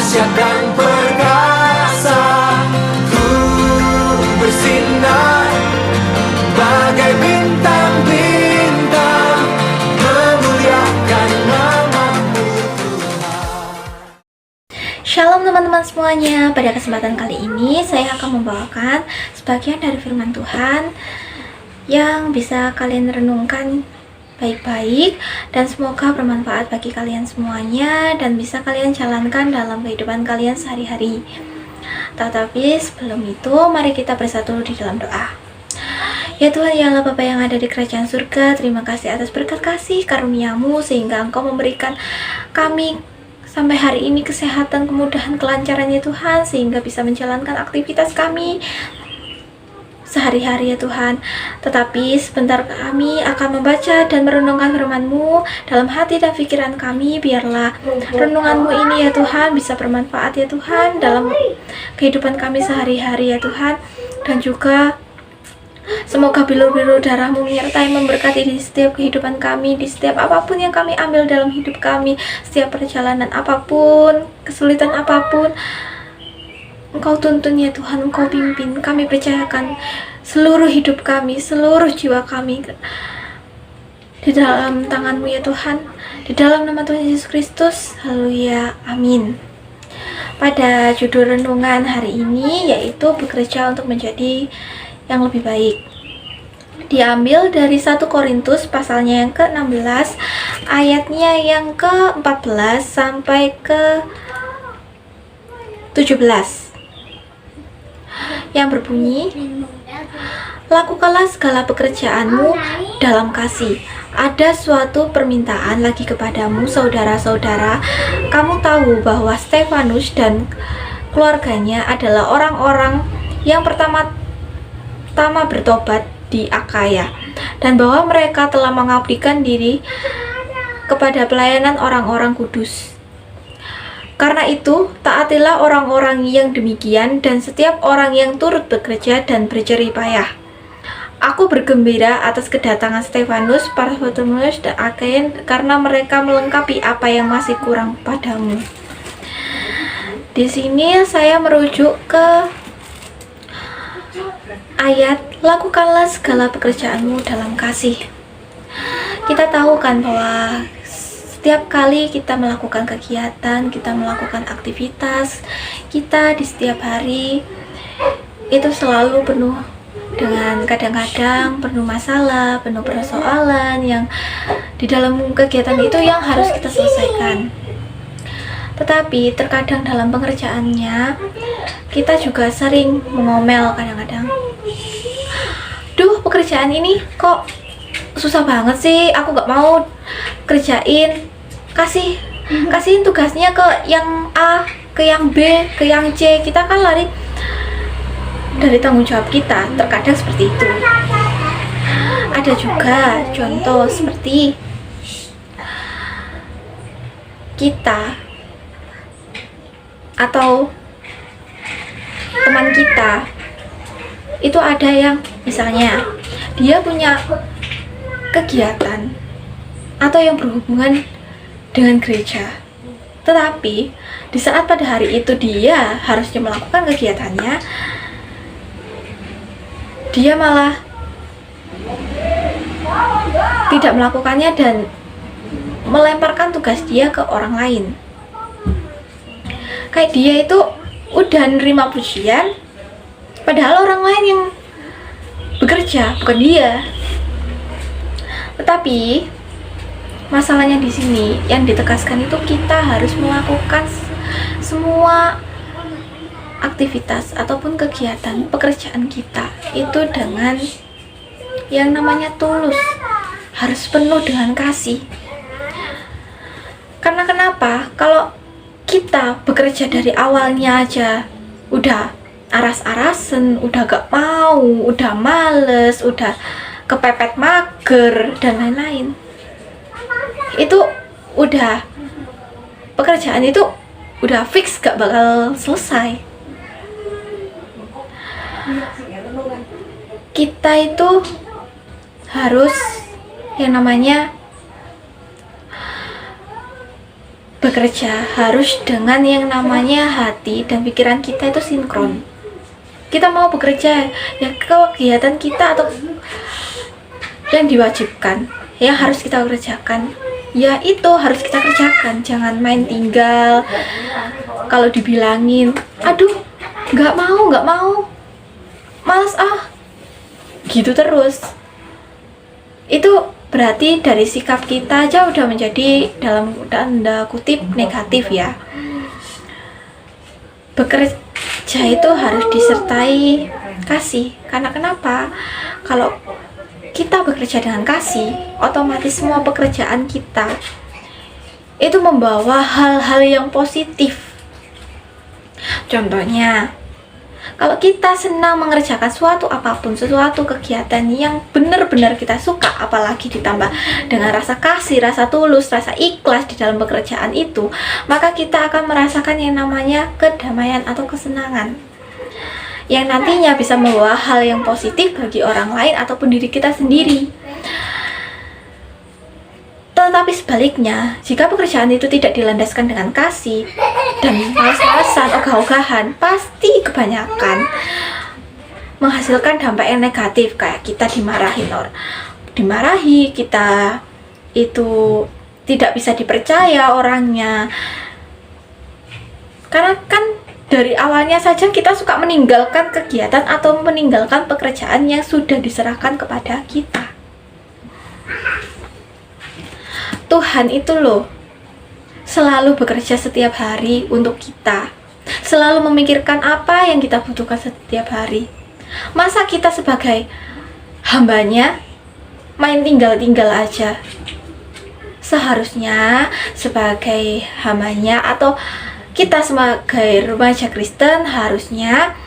dahsyat dan perkasa. Ku bersinar bagai bintang-bintang, memuliakan nama-Mu Tuhan. Shalom teman-teman semuanya. Pada kesempatan kali ini saya akan membawakan sebagian dari firman Tuhan yang bisa kalian renungkan baik-baik dan semoga bermanfaat bagi kalian semuanya dan bisa kalian jalankan dalam kehidupan kalian sehari-hari. Tetapi sebelum itu, mari kita bersatu di dalam doa. Ya Tuhan, ya Allah Bapa yang ada di kerajaan surga, terima kasih atas berkat kasih karunia-Mu sehingga Engkau memberikan kami sampai hari ini kesehatan, kemudahan, kelancaran ya Tuhan, sehingga bisa menjalankan aktivitas kami sehari-hari ya Tuhan. Tetapi sebentar kami akan membaca dan merenungkan firman-Mu dalam hati dan pikiran kami. Biarlah renungan-Mu ini ya Tuhan bisa bermanfaat ya Tuhan dalam kehidupan kami sehari-hari ya Tuhan. Dan juga semoga bilur-bilur darah-Mu menyertai memberkati di setiap kehidupan kami, di setiap apapun yang kami ambil dalam hidup kami, setiap perjalanan apapun, kesulitan apapun, Engkau tuntun ya Tuhan, Engkau pimpin. Kami percayakan seluruh hidup kami, seluruh jiwa kami di dalam tangan-Mu ya Tuhan. Di dalam nama Tuhan Yesus Kristus, haleluya, amin. Pada judul renungan hari ini yaitu bekerja untuk menjadi yang lebih baik. Diambil dari 1 Korintus pasalnya yang ke-16, ayatnya yang ke-14 sampai ke-17. Yang berbunyi, lakukanlah segala pekerjaanmu dalam kasih. Ada suatu permintaan lagi kepadamu, saudara-saudara. Kamu tahu bahwa Stefanus dan keluarganya adalah orang-orang yang pertama bertobat di Akaya, dan bahwa mereka telah mengabdikan diri kepada pelayanan orang-orang kudus. Karena itu, taatilah orang-orang yang demikian dan setiap orang yang turut bekerja dan berjerih payah. Aku bergembira atas kedatangan Stefanus, Barnabas, dan Akaya karena mereka melengkapi apa yang masih kurang padamu. Di sini saya merujuk ke ayat, lakukanlah segala pekerjaanmu dalam kasih. Kita tahu kan bahwa setiap kali kita melakukan kegiatan, kita melakukan aktivitas kita di setiap hari, itu selalu penuh dengan kadang-kadang penuh masalah, penuh persoalan yang di dalam kegiatan itu yang harus kita selesaikan. Tetapi terkadang dalam pengerjaannya kita juga sering mengomel kadang-kadang. Duh, pekerjaan ini kok susah banget sih, aku gak mau kerjain. Kasihin tugasnya ke yang A, ke yang B, ke yang C. Kita kan lari dari tanggung jawab kita, terkadang seperti itu. Ada juga contoh seperti kita atau teman kita, itu ada yang misalnya dia punya kegiatan atau yang berhubungan dengan gereja, tetapi di saat pada hari itu dia harusnya melakukan kegiatannya, dia malah tidak melakukannya dan melemparkan tugas dia ke orang lain. Kayak dia itu udah nerima pujian, padahal orang lain yang bekerja, bukan dia. Tetapi masalahnya di sini yang ditegaskan itu kita harus melakukan semua aktivitas ataupun kegiatan pekerjaan kita itu dengan yang namanya tulus, harus penuh dengan kasih. Karena kenapa? Kalau kita bekerja dari awalnya aja udah aras-arasen, udah gak mau, udah males, udah kepepet mager dan lain-lain, itu udah pekerjaan itu udah fix gak bakal selesai. Kita itu harus yang namanya bekerja harus dengan yang namanya hati dan pikiran kita itu sinkron. Kita mau bekerja, ya kegiatan kita atau yang diwajibkan, yang harus kita kerjakan, ya itu harus kita kerjakan. Jangan main tinggal. Kalau dibilangin, aduh nggak mau, males gitu terus, itu berarti dari sikap kita aja udah menjadi dalam tanda kutip negatif ya. Bekerja itu harus disertai kasih. Karena kenapa? Kalau kita bekerja dengan kasih, otomatis semua pekerjaan kita itu membawa hal-hal yang positif. Contohnya, kalau kita senang mengerjakan suatu kegiatan yang benar-benar kita suka, apalagi ditambah dengan rasa kasih, rasa tulus, rasa ikhlas di dalam pekerjaan itu, maka kita akan merasakan yang namanya kedamaian atau kesenangan, yang nantinya bisa membawa hal yang positif bagi orang lain ataupun diri kita sendiri. Tetapi sebaliknya, jika pekerjaan itu tidak dilandaskan dengan kasih dan malas-malasan, ogah-ogahan, pasti kebanyakan menghasilkan dampak yang negatif. Kayak kita dimarahi, kita itu tidak bisa dipercaya orangnya. Karena kan dari awalnya saja kita suka meninggalkan kegiatan atau meninggalkan pekerjaan yang sudah diserahkan kepada kita. Tuhan itu loh selalu bekerja setiap hari untuk kita, selalu memikirkan apa yang kita butuhkan setiap hari. Masa kita sebagai hambanya main tinggal-tinggal aja? Seharusnya sebagai hambanya atau kita sebagai remaja Kristen harusnya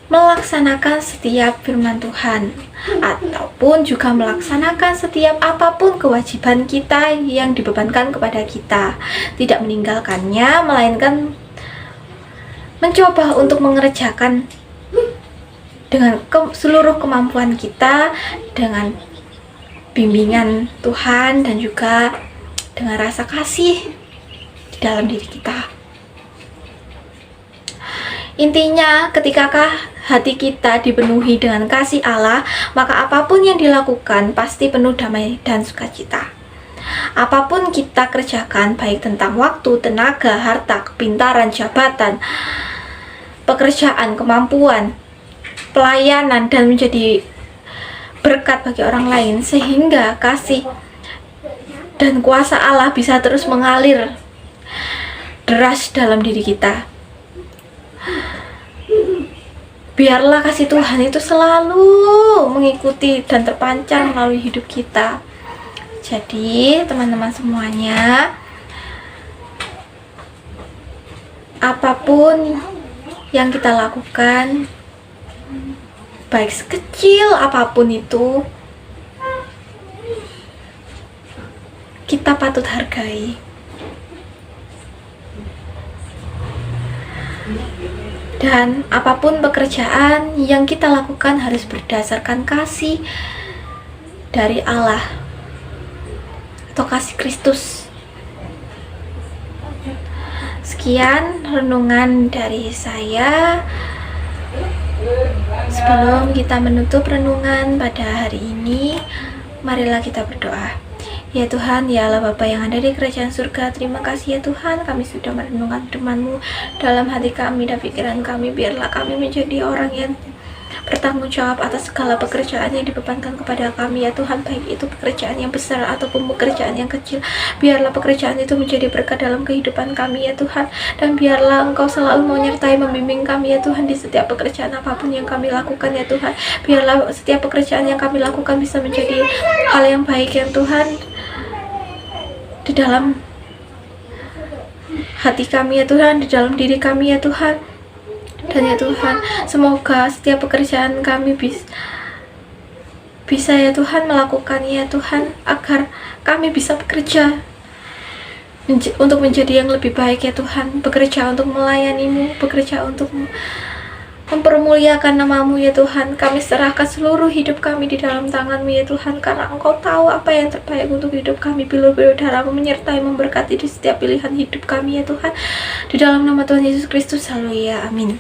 melaksanakan setiap firman Tuhan, ataupun juga melaksanakan setiap apapun kewajiban kita yang dibebankan kepada kita, tidak meninggalkannya, melainkan mencoba untuk mengerjakan dengan seluruh kemampuan kita, dengan bimbingan Tuhan dan juga dengan rasa kasih di dalam diri kita. Intinya, ketikakah hati kita dipenuhi dengan kasih Allah, maka apapun yang dilakukan pasti penuh damai dan sukacita. Apapun kita kerjakan, baik tentang waktu, tenaga, harta, kepintaran, jabatan, pekerjaan, kemampuan, pelayanan, dan menjadi berkat bagi orang lain, sehingga kasih dan kuasa Allah bisa terus mengalir deras dalam diri kita. Biarlah kasih Tuhan itu selalu mengikuti dan terpancar melalui hidup kita. Jadi teman-teman semuanya, apapun yang kita lakukan, baik sekecil apapun itu, kita patut hargai. Dan apapun pekerjaan yang kita lakukan harus berdasarkan kasih dari Allah atau kasih Kristus. Sekian renungan dari saya. Sebelum kita menutup renungan pada hari ini, marilah kita berdoa. Ya Tuhan, ya Allah Bapa yang ada di kerajaan surga, terima kasih ya Tuhan, kami sudah merenungkan firman-Mu dalam hati kami dan pikiran kami. Biarlah kami menjadi orang yang bertanggung jawab atas segala pekerjaan yang dibebankan kepada kami ya Tuhan, baik itu pekerjaan yang besar ataupun pekerjaan yang kecil. Biarlah pekerjaan itu menjadi berkat dalam kehidupan kami ya Tuhan, dan biarlah Engkau selalu menyertai membimbing kami ya Tuhan di setiap pekerjaan apapun yang kami lakukan ya Tuhan. Biarlah setiap pekerjaan yang kami lakukan bisa menjadi hal yang baik ya Tuhan di dalam hati kami ya Tuhan, di dalam diri kami ya Tuhan. Dan ya Tuhan, semoga setiap pekerjaan kami bisa ya Tuhan melakukannya ya Tuhan, agar kami bisa bekerja untuk menjadi yang lebih baik ya Tuhan, bekerja untuk melayani-Mu, bekerja untuk mempermuliakan nama-Mu ya Tuhan. Kami serahkan seluruh hidup kami di dalam tangan-Mu ya Tuhan, karena Engkau tahu apa yang terbaik untuk hidup kami. Bilur-bilur darah-Mu menyertai memberkati di setiap pilihan hidup kami ya Tuhan. Di dalam nama Tuhan Yesus Kristus, haleluya, amin.